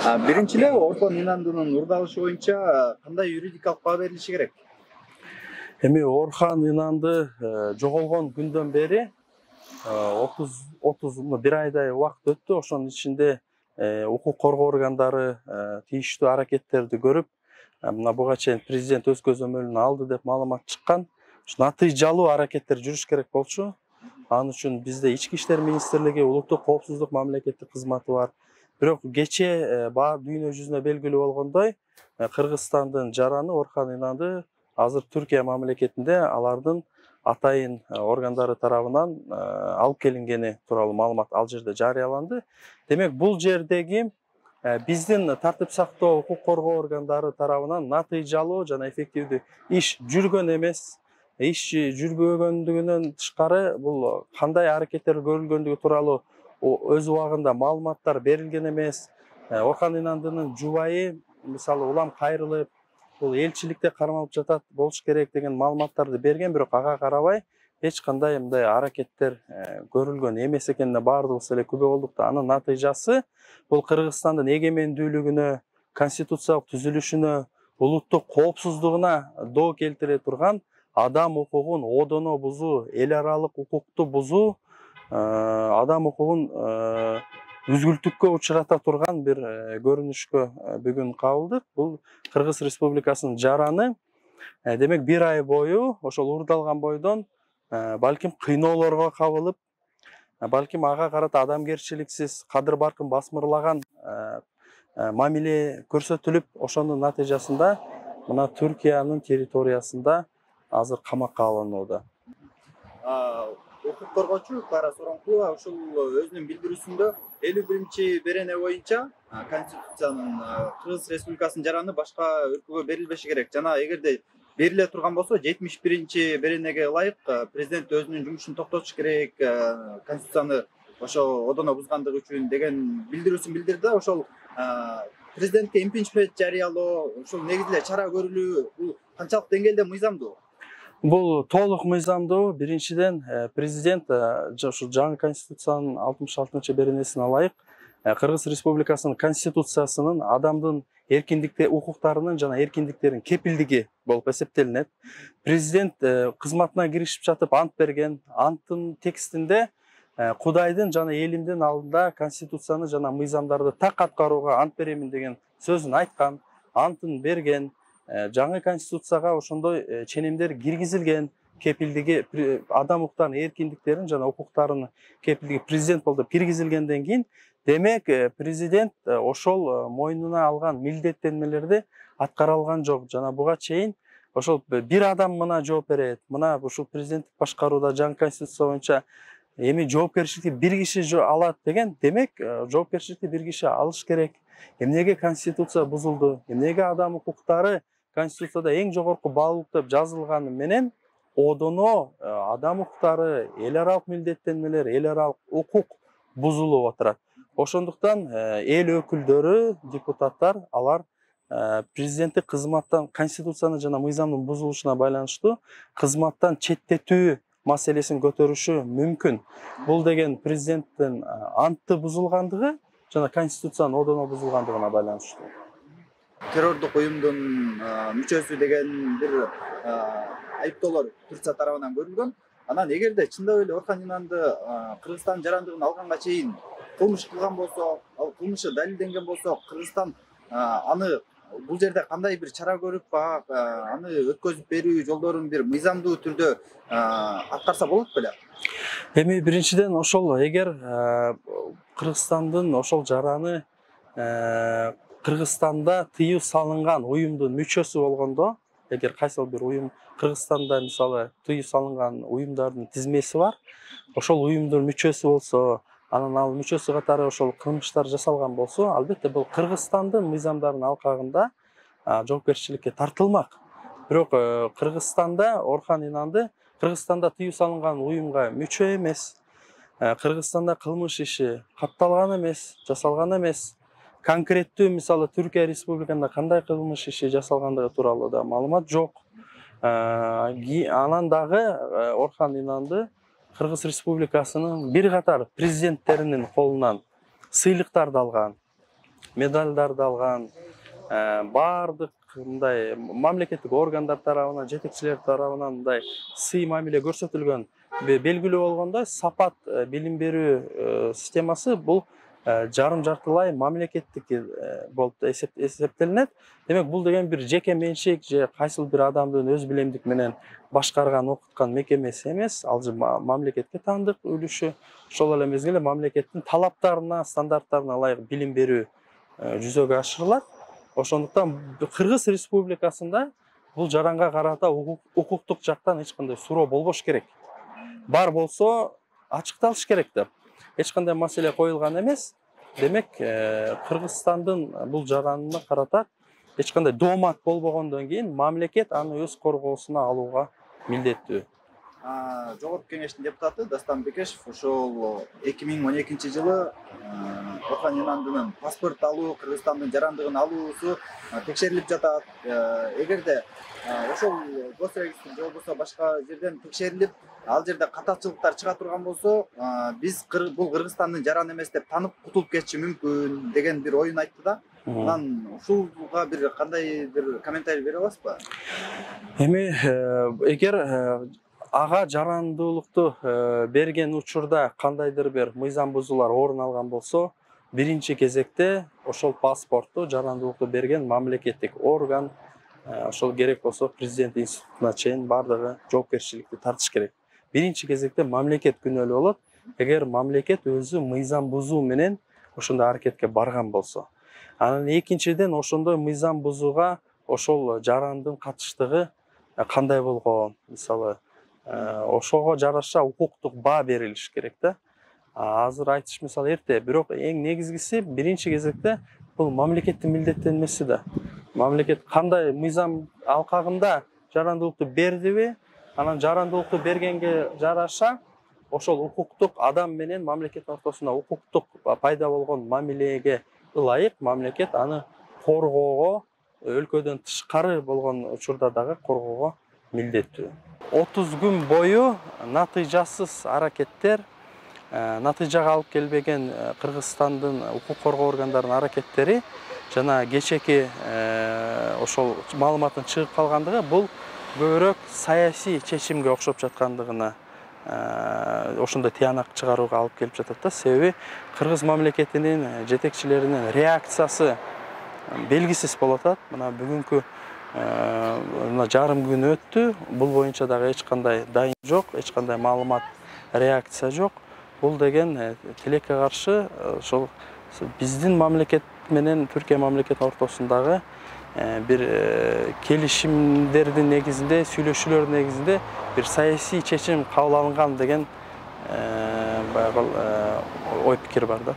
Биринчиле Орхон Инандынын урдалышы боюнча кандай юридикалык баа берилиши керек? Эми Орхон Инанды жоголгон күндөн бери 30 бир айдай убакыт өттү. Ошонун ичинде укук коргоо органдары тийиштүү аракеттерди көрүп, мына буга чейин президент өз көзөмөлүнө алды деп маалымат чыккан. Натыйжалуу аракеттер жүрүш керек болчу. Анын үчүн бизде Ички иштер министрлиги, улуттук коопсуздук мамлекеттик кызматы бар. Бирок кечээ баа дүйнө жүзүнө белгилүү болгондой, Кыргызстандын жараны Орхон Инанды азыр Түркия мамлекетинде алардын атайын органдары тарабынан алып келингени тууралуу маалымат ал жерде жарыяланды. Демек, бул жердеги биздин тартип сактоо укук коргоо органдары тарабынан натыйжалуу жана эффективдүү иш жүргөн эмес. Иш жүрбөгөндүгүнөн тышкары бул кандай аракеттер көрүлгөндүгү тууралуу өз убагында маалыматтар берилген эмес. Орхон Инандынын жубайы мисалы улам кайрылып, бул элчиликте кармалып жатат болуш керек деген маалыматтарды берген, бирок ага карабай эч кандай мындай аракеттер көрүлгөн эмес экенине баардыгыбыз эле күбө болдук да. Анын натыйжасы бул Кыргызстандын эгемендүүлүгүнө, конституциялык түзүлүшүнө, улуттук коопсуздугуна доо келтире турган адам укугун одоно бузуу, эл аралык укукту бузуу, адам укугун үзгүлтүккө учурата турган бир көрүнүшкө бүгүн кабылдык. Бул Кыргыз Республикасынын жараны демек бир ай бою ошол урдалган бойдон балким кыйноолорго кабылып, балким ага карата адамгерчиликсиз, кадыр баркын басмырлаган мамиле көрсөтүлүп, ошонун натыйжасында мына Түркиянын территориясында азыр камакка алынууда. Укук коргоочу Кара Сооронкулова ушул өзүнүн билдирүүсүндө 51 берене боюнча Конституциянын Кыргыз Республикасынын жараны башка өлкөгө берилбеши керек жана эгерде бериле турган болсо 71 беренеге ылайык президент өзүнүн жумушун токтотуш керек, Конституцияны ошо одоно бузгандыгы үчүн деген билдирүүсүн билдирди. Ошол президентке импичмент жарыялоо, ушул негизинде чара көрүлүү бул канчалык деңгээлде мыйзамдуу? Бул толук мыйзамдуу. Биринчиден президент ушул жаңы конституциянын 66 беренесине ылайык Кыргыз Республикасынын конституциясынын адамдын эркиндиктер, укуктарынын жана эркиндиктеринин кепилдиги болуп эсептелинет. Президент кызматына киришип жатып ант берген. Анттын текстинде Кудайдын жана элимдин алдында конституцияны жана мыйзамдарды так аткарууга ант беремин деген сөзүн айткан, антын берген. Жаңы конституцияга ошондой ченемдер киргизилген, кепилдиги адам укуктарынын эркиндиктерин жана укуктарынын кепилдиги президент болуп деп киргизилгенден кийин, демек президент ошол мойнуна алган милдеттенмелерди аткара алган жок. Жана буга чейин ошол бир адам мына жооп берет, мына ушул президенттик башкарууда жаңы конституция боюнча эми жоопкерчиликти бир киши алат деген, демек жоопкерчиликти бир киши алыш керек. Эмнеге конституция бузулду? Эмнеге адам укуктары Конституцияда эң жогорку баалуулук деп жазылганы менен одоно адам укуктары, эл аралык милдеттенмелер, эл аралык укук бузулуп отурат. Ошондуктан эл өкүлдөрү, депутаттар алар президенттик кызматтан Конституцияны жана мыйзамдын бузулушуна байланыштуу кызматтан четтетүү маселесин көтөрүшү мүмкүн. Бул деген президенттин анты бузулгандыгы жана Конституциянын одоно бузулгандыгына байланыштуу. Террордук уюмдун мүчөсү деген бир айыптоолор Түркия тарабынан көрүлгөн. Анан эгерде чындап эле Орхон Инанды Кыргызстан жарандыгын алганга чейин кылмыш кылган болсо, ал кылмышы далилденген болсо, Кыргызстан аны бул жерде кандай бир чара көрүп, аны өткөзүп берүү жолдорун бир мыйзамдуу түрдө аткарса болот беле? Эми биринчиден ошол эгер Кыргызстандын ошол жараны Кыргызстанда тыюу салынган уюмдун мүчөсү болгондо, эгер кайсыл бир уюм Кыргызстанда мисалы тыюу салынган уюмдардын тизмеси бар, ошол уюмдун мүчөсү болсо, анан ал мүчөсү катары ошол кылмыштар жасалган болсо, албетте бул Кыргызстандын мыйзамдарынын алкагында жоопкерчиликке тартылмак. Бирок Кыргызстанда Орхон Инанды Кыргызстанда тыюу салынган уюмга мүчө эмес, Кыргызстанда кылмыш иши катталган эмес, жасалган эмес. Конкреттүү мисалы Түркия Республикасында кандай кылмыш иши жасалгандыгы тууралуу да маалымат жок. Анан дагы Орхон Инанды Кыргыз Республикасынын бир катар президенттеринин колунан сыйлыктарды алган. медальдарды алган, баардык мындай мамлекеттик органдар тарабынан, жетекчилер тарабынан мындай сый мамиле көрсөтүлгөн, белгилүү болгондой сапат билим берүү системасы бул жарым жартылай мамлекеттик болуп эсептелинет. Демек бул деген бир жеке менчик же кайсыл бир адамдын өз билемдик менен башкарган, окуткан мекемеси эмес, ал же мамлекетке таандык үлүшү. Ошол эле мезгилде мамлекеттин талаптарына, стандарттарына ылайык билим берүү жүзөгө ашырылат. Ошондуктан Кыргыз Республикасында бул жаранга карата укуктук жактан эч кандай суроо болбош керек. Бар болсо ачыкталыш керек деп. Эч кандай маселе коюлган эмес. Демек, Кыргызстандын бул жаранына карата эч кандай доомат болбогондон кийин мамлекет аны өз коргоосуна алууга милдеттүү. Жогорку кеңештин депутаты Дастан Бекешев ошол 2012 жылы Орхон Инандынын паспорт алуу, Кыргызстандын жарандыгын алуусу текшерилип жатат. Эгерде ошол госрегистр же болбосо башка жерден текшерилип, ал жерде катачылыктар чыга турган болсо, биз бул Кыргызстандын жараны эмес деп танып кутулуп кетиши мүмкүн деген бир оюн айтты да. Анан ушуга бир кандай бир комментарий бере аласызбы? Эми эгер ага жарандуулукту берген учурда кандайдыр бир мыйзам бузуулар орун алган болсо, биринчи кезекте ошол паспортту жарандуулукту берген мамлекеттик орган, ошол керек болсо президент институтуна чейин бардыгы жоопкерчиликти тартыш керек. Биринчи кезекте мамлекет күнөөлүү болот, эгер мамлекет өзү мыйзам бузуу менен ошондой аракетке барган болсо. Анан экинчиден ошондой мыйзам бузууга ошол жарандын катыштыгы кандай болгон, мисалы ошого жараша укуктук баа берилиш керек да. Азыр айтыш мисалы эрте, бирок эң негизгиси биринчи кезекте бул мамлекеттин милдеттенмеси да. Мамлекет кандай мыйзам алкагында жарандуулукту бердиби, анан жарандуулукту бергенге жараша ошол укуктук адам менен мамлекет ортосунда укуктук пайда болгон мамилеге ылайык мамлекет аны коргоого, өлкөдөн тышкары болгон учурда дагы коргоого милдеттүү. 30 күн бою натыйжасыз аракеттер, натыйжага алып келбеген Кыргызстандын укук коргоо органдарынын аракеттери жана кечеки ошол маалыматтын чыгып калгандыгы бул көбүрөөк саясий чечимге окшоп жаткандыгына ошондой тыянак чыгарууга алып келип жатат да. Себеби Кыргыз мамлекетинин жетекчилеринин реакциясы белгисиз болуп атат. Мына бүгүнкү жарым күн өттү. Бул боюнча дагы эч кандай дайын жок, эч кандай маалымат, реакция жок. Бул деген тилекке каршы ошол биздин мамлекет менен Түркия мамлекет ортосундагы бир келишимдердин негизинде, сүйлөшүүлөрдүн негизинде бир саясий чечим кабыл алынган деген ой пикир бар да.